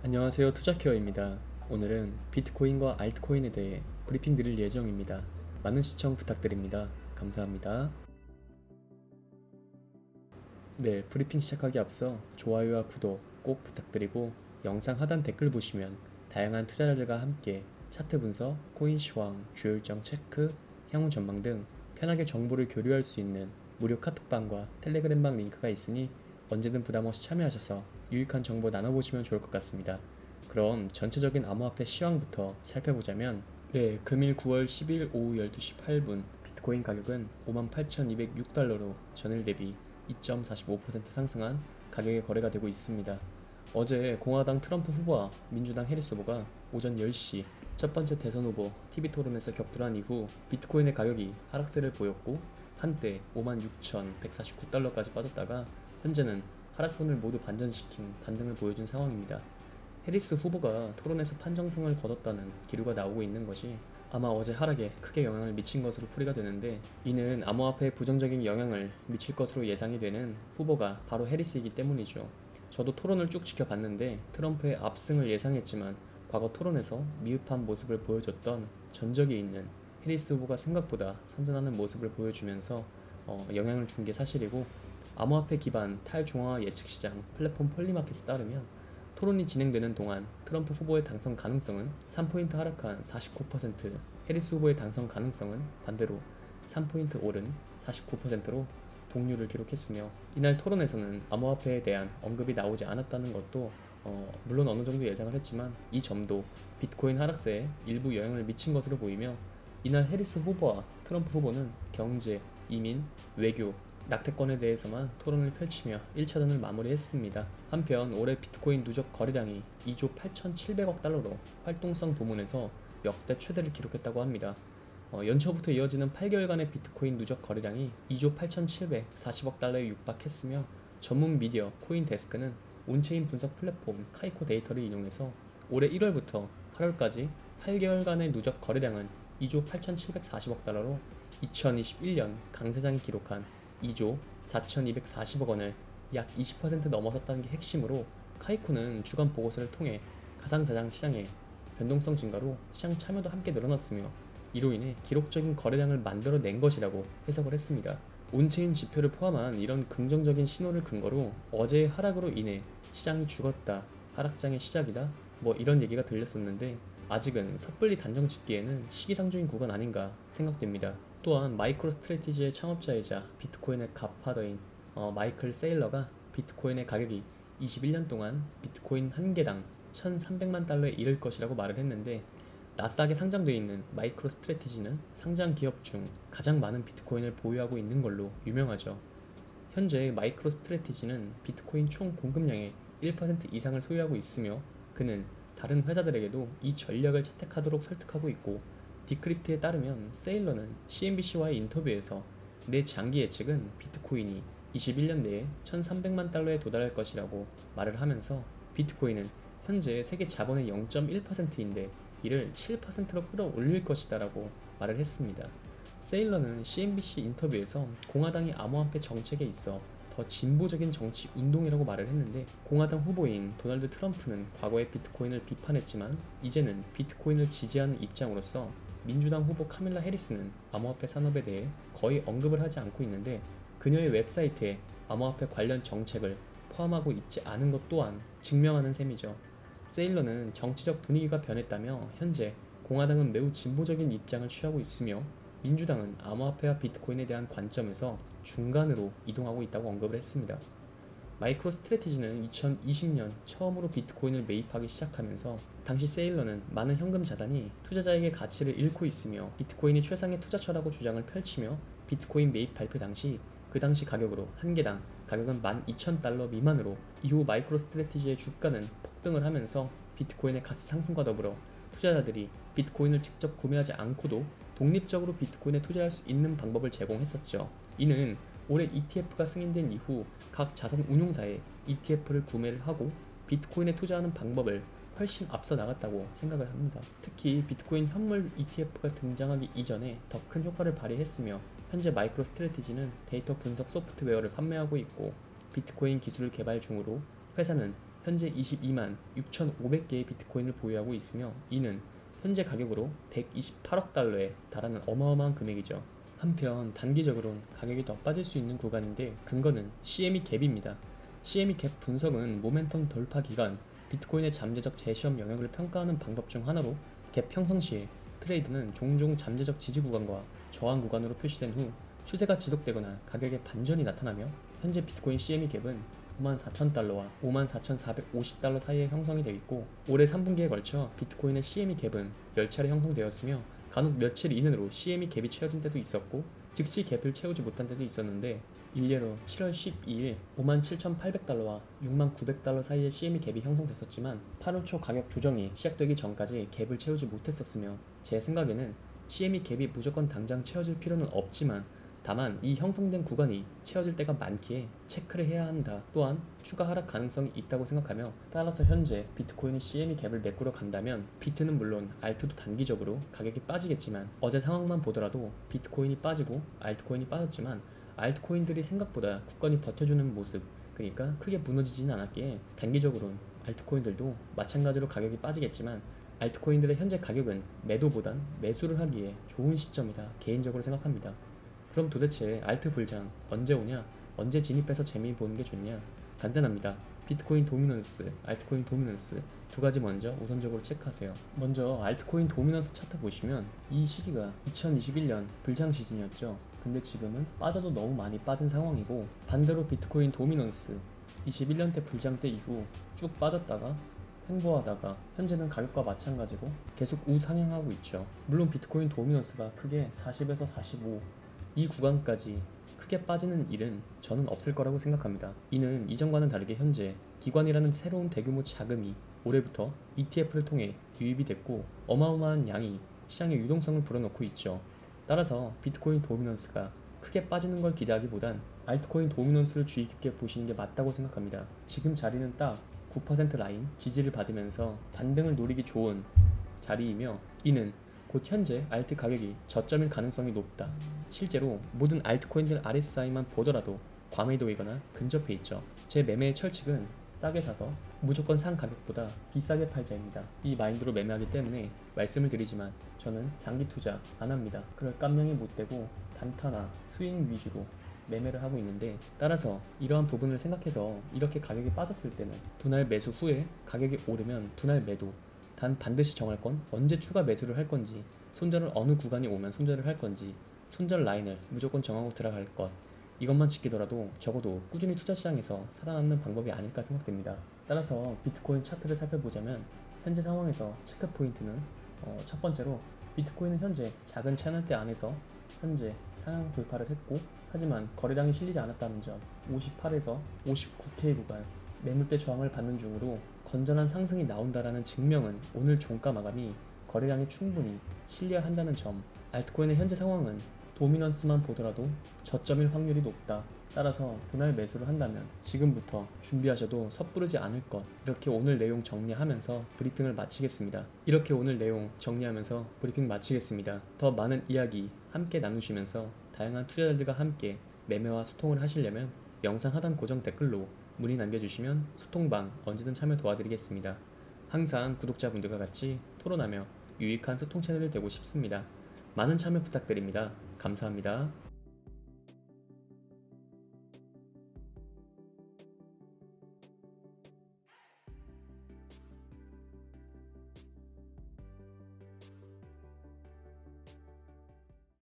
안녕하세요, 투자케어입니다. 오늘은 비트코인과 알트코인에 대해 브리핑 드릴 예정입니다. 많은 시청 부탁드립니다. 감사합니다. 네, 브리핑 시작하기 앞서 좋아요와 구독 꼭 부탁드리고 영상 하단 댓글 보시면 다양한 투자자들과 함께 차트 분석, 코인 시황, 주요 일정 체크, 향후 전망 등 편하게 정보를 교류할 수 있는 무료 카톡방과 텔레그램방 링크가 있으니 언제든 부담없이 참여하셔서 유익한 정보 나눠보시면 좋을 것 같습니다. 그럼 전체적인 암호화폐 시황부터 살펴보자면 금일 9월 10일 오후 12시 8분 비트코인 가격은 58,206달러로 전일 대비 2.45% 상승한 가격에 거래가 되고 있습니다. 어제 공화당 트럼프 후보와 민주당 해리스 후보가 오전 10시 첫 번째 대선 후보 TV 토론에서 격돌한 이후 비트코인의 가격이 하락세를 보였고 한때 56,149달러까지 빠졌다가 현재는 하락권을 모두 반전시킨 반등을 보여준 상황입니다. 해리스 후보가 토론에서 판정승을 거뒀다는 기류가 나오고 있는 것이 아마 어제 하락에 크게 영향을 미친 것으로 풀이가 되는데, 이는 암호화폐에 부정적인 영향을 미칠 것으로 예상이 되는 후보가 바로 해리스이기 때문이죠. 저도 토론을 쭉 지켜봤는데 트럼프의 압승을 예상했지만 과거 토론에서 미흡한 모습을 보여줬던 전적이 있는 해리스 후보가 생각보다 선전하는 모습을 보여주면서 영향을 준 게 사실이고, 암호화폐 기반 탈중앙화 예측시장 플랫폼 폴리마켓에 따르면 토론이 진행되는 동안 트럼프 후보의 당선 가능성은 3포인트 하락한 49%, 해리스 후보의 당선 가능성은 반대로 3포인트 오른 49%로 동률을 기록했으며, 이날 토론에서는 암호화폐에 대한 언급이 나오지 않았다는 것도 물론 어느 정도 예상을 했지만 이 점도 비트코인 하락세에 일부 영향을 미친 것으로 보이며, 이날 해리스 후보와 트럼프 후보는 경제, 이민, 외교, 낙태권에 대해서만 토론을 펼치며 1차전을 마무리했습니다. 한편 올해 비트코인 누적 거래량이 2조 8,700억 달러로 활동성 부문에서 역대 최대를 기록했다고 합니다. 연초부터 이어지는 8개월간의 비트코인 누적 거래량이 2조 8,740억 달러에 육박했으며, 전문 미디어 코인데스크는 온체인 분석 플랫폼 카이코 데이터를 인용해서 올해 1월부터 8월까지 8개월간의 누적 거래량은 2조 8,740억 달러로 2021년 강세장이 기록한 2조 4,240억 원을 약 20% 넘어섰다는 게 핵심으로, 카이코는 주간 보고서를 통해 가상자산 시장의 변동성 증가로 시장 참여도 함께 늘어났으며 이로 인해 기록적인 거래량을 만들어낸 것이라고 해석을 했습니다. 온체인 지표를 포함한 이런 긍정적인 신호를 근거로 어제의 하락으로 인해 시장이 죽었다, 하락장의 시작이다, 이런 얘기가 들렸었는데 아직은 섣불리 단정 짓기에는 시기상조인 구간 아닌가 생각됩니다. 또한 마이크로 스트래티지의 창업자이자 비트코인의 갓파더인 마이클 세일러가 비트코인의 가격이 21년 동안 비트코인 한 개당 1,300만 달러에 이를 것이라고 말을 했는데, 나스닥에 상장되어 있는 마이크로 스트래티지는 상장 기업 중 가장 많은 비트코인을 보유하고 있는 걸로 유명하죠. 현재 마이크로 스트래티지는 비트코인 총 공급량의 1% 이상을 소유하고 있으며 그는 다른 회사들에게도 이 전략을 채택하도록 설득하고 있고, 디크립트에 따르면 세일러는 CNBC와의 인터뷰에서 내 장기 예측은 비트코인이 21년 내에 1,300만 달러에 도달할 것이라고 말을 하면서, 비트코인은 현재 세계 자본의 0.1%인데 이를 7%로 끌어올릴 것이다 라고 말을 했습니다. 세일러는 CNBC 인터뷰에서 공화당이 암호화폐 정책에 있어 더 진보적인 정치 운동이라고 말을 했는데, 공화당 후보인 도널드 트럼프는 과거에 비트코인을 비판했지만 이제는 비트코인을 지지하는 입장으로서 민주당 후보 카밀라 해리스는 암호화폐 산업에 대해 거의 언급을 하지 않고 있는데, 그녀의 웹사이트에 암호화폐 관련 정책을 포함하고 있지 않은 것 또한 증명하는 셈이죠. 세일러는 정치적 분위기가 변했다며 현재 공화당은 매우 진보적인 입장을 취하고 있으며 민주당은 암호화폐와 비트코인에 대한 관점에서 중간으로 이동하고 있다고 언급을 했습니다. 마이크로 스트래티지는 2020년 처음으로 비트코인을 매입하기 시작하면서 당시 세일러는 많은 현금 자산이 투자자에게 가치를 잃고 있으며 비트코인이 최상의 투자처라고 주장을 펼치며, 비트코인 매입 발표 당시 그 당시 가격으로 한 개당 가격은 12,000달러 미만으로, 이후 마이크로 스트래티지의 주가는 폭등을 하면서 비트코인의 가치 상승과 더불어 투자자들이 비트코인을 직접 구매하지 않고도 독립적으로 비트코인에 투자할 수 있는 방법을 제공했었죠. 이는 올해 ETF가 승인된 이후 각 자산 운용사에 ETF를 구매를 하고 비트코인에 투자하는 방법을 훨씬 앞서 나갔다고 생각을 합니다. 특히 비트코인 현물 ETF가 등장하기 이전에 더 큰 효과를 발휘했으며, 현재 마이크로 스트래티지는 데이터 분석 소프트웨어를 판매하고 있고 비트코인 기술 개발 중으로 회사는 현재 22만 6,500개의 비트코인을 보유하고 있으며 이는 현재 가격으로 128억 달러에 달하는 어마어마한 금액이죠. 한편 단기적으론 가격이 더 빠질 수 있는 구간인데 근거는 CME 갭입니다. CME 갭 분석은 모멘텀 돌파 기간, 비트코인의 잠재적 재시험 영역을 평가하는 방법 중 하나로 갭 형성 시에 트레이드는 종종 잠재적 지지 구간과 저항 구간으로 표시된 후 추세가 지속되거나 가격의 반전이 나타나며 현재 비트코인 CME 갭은 54,000달러와 54,450달러 사이에 형성이 되어 있고 올해 3분기에 걸쳐 비트코인의 CME 갭은 10차례 형성되었으며 간혹 며칠 이내로 CME 갭이 채워진 때도 있었고 즉시 갭을 채우지 못한 때도 있었는데 일례로 7월 12일 57,800달러와 69,900달러 사이에 CME 갭이 형성됐었지만 8월 초 가격 조정이 시작되기 전까지 갭을 채우지 못했었으며 제 생각에는 CME 갭이 무조건 당장 채워질 필요는 없지만 다만 이 형성된 구간이 채워질 때가 많기에 체크를 해야 한다. 또한 추가 하락 가능성이 있다고 생각하며 따라서 현재 비트코인이 CME 갭을 메꾸러 간다면 비트는 물론 알트도 단기적으로 가격이 빠지겠지만 어제 상황만 보더라도 비트코인이 빠지고 알트코인이 빠졌지만 알트코인들이 생각보다 굳건히 버텨주는 모습 그러니까 크게 무너지지는 않았기에 단기적으로는 알트코인들도 마찬가지로 가격이 빠지겠지만 알트코인들의 현재 가격은 매도보단 매수를 하기에 좋은 시점이다 개인적으로 생각합니다. 그럼 도대체 알트 불장 언제 오냐? 언제 진입해서 재미 보는 게 좋냐? 간단합니다. 비트코인 도미넌스, 알트코인 도미넌스 두 가지 먼저 우선적으로 체크하세요. 먼저 알트코인 도미넌스 차트 보시면 이 시기가 2021년 불장 시즌이었죠. 근데 지금은 빠져도 너무 많이 빠진 상황이고 반대로 비트코인 도미넌스 21년대 불장 때 이후 쭉 빠졌다가 횡보하다가 현재는 가격과 마찬가지로 계속 우상향하고 있죠. 물론 비트코인 도미넌스가 크게 40에서 45 이 구간까지 크게 빠지는 일은 저는 없을 거라고 생각합니다. 이는 이전과는 다르게 현재 기관이라는 새로운 대규모 자금이 올해부터 ETF를 통해 유입이 됐고 어마어마한 양이 시장의 유동성을 불어넣고 있죠. 따라서 비트코인 도미넌스가 크게 빠지는 걸 기대하기보단 알트코인 도미넌스를 주의 깊게 보시는 게 맞다고 생각합니다. 지금 자리는 딱 9% 라인 지지를 받으면서 반등을 노리기 좋은 자리이며 이는 곧 현재 알트 가격이 저점일 가능성이 높다. 실제로 모든 알트코인들 RSI만 보더라도 과매도이거나 근접해 있죠. 제 매매의 철칙은 싸게 사서 무조건 산 가격보다 비싸게 팔자입니다. 이 마인드로 매매하기 때문에 말씀을 드리지만 저는 장기 투자 안 합니다. 그럴 깜냥이 못 되고 단타나 스윙 위주로 매매를 하고 있는데 따라서 이러한 부분을 생각해서 이렇게 가격이 빠졌을 때는 분할 매수 후에 가격이 오르면 분할 매도 단 반드시 정할 건 언제 추가 매수를 할 건지 손절을 어느 구간이 오면 손절을 할 건지 손절 라인을 무조건 정하고 들어갈 것 이것만 지키더라도 적어도 꾸준히 투자 시장에서 살아남는 방법이 아닐까 생각됩니다. 따라서 비트코인 차트를 살펴보자면 현재 상황에서 체크 포인트는 첫 번째로 비트코인은 현재 작은 채널대 안에서 현재 상향 돌파를 했고 하지만 거래량이 실리지 않았다는 점 58에서 59K 구간 매물대 저항을 받는 중으로 건전한 상승이 나온다라는 증명은 오늘 종가 마감이 거래량이 충분히 실려야 한다는 점 알트코인의 현재 상황은 도미넌스만 보더라도 저점일 확률이 높다. 따라서 분할 매수를 한다면 지금부터 준비하셔도 섣부르지 않을 것 이렇게 오늘 내용 정리하면서 브리핑을 마치겠습니다. 이렇게 오늘 내용 정리하면서 브리핑 마치겠습니다. 더 많은 이야기 함께 나누시면서 다양한 투자자들과 함께 매매와 소통을 하시려면 영상 하단 고정 댓글로 문의 남겨주시면 소통방 언제든 참여 도와드리겠습니다. 항상 구독자분들과 같이 토론하며 유익한 소통 채널이 되고 싶습니다. 많은 참여 부탁드립니다. 감사합니다.